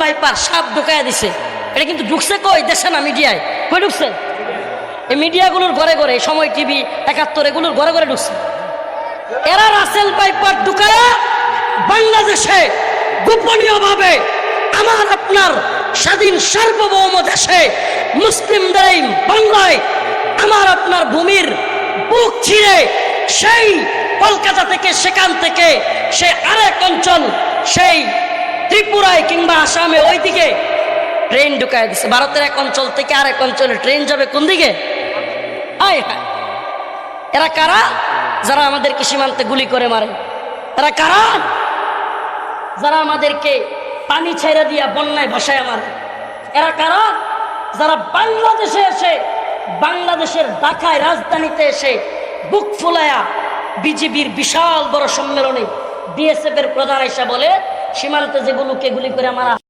Piper সাপ ঢুকাইয়া দিছে। এটা কিন্তু ঢুকছে কই? দেশে না, মিডিয়ায়। কই ঢুকছে? এই মিডিয়াগুলোর ঘরে ঘরে, সময় টিভি, ৭১ এগুলোর ঘরে ঘরে ঢুকছে। এরা রাসেল পাইপার ঢুকায়া বাংলাদেশে গোপনীয়ভাবে আমার আপনার স্বাধীন সার্বভৌম দেশে মুসলিমদের এই বাংলায় আমার আপনার ভূমির বুক ছিঁড়ে সেই কলকাতা থেকে, সেখান থেকে সে আরেক অঞ্চল, সেই ত্রিপুরায় কিংবা আসামে ওইদিকে ট্রেন ঢুকায় দিছে। ভারতের এক অঞ্চল থেকে আরেক অঞ্চলে ট্রেন যাবে কোন দিকে? আয় হায়, এরা কারা? যারা আমাদেরকে সীমান্তে গুলি করে মারে। এরা কারা? যারা আমাদেরকে পানি ছেড়ে দিয়া বন্যায় ভাসায় মারে। এরা কারা? যারা বাংলাদেশে এসে, বাংলাদেশের ঢাকায় রাজধানীতে এসে বুক ফুলায়া বিজিবির বিশাল বড় সম্মেলনে বিএসএফ এর প্রধান এসে বলে সীমান্তে যেগুলোকে গুলি করে মারা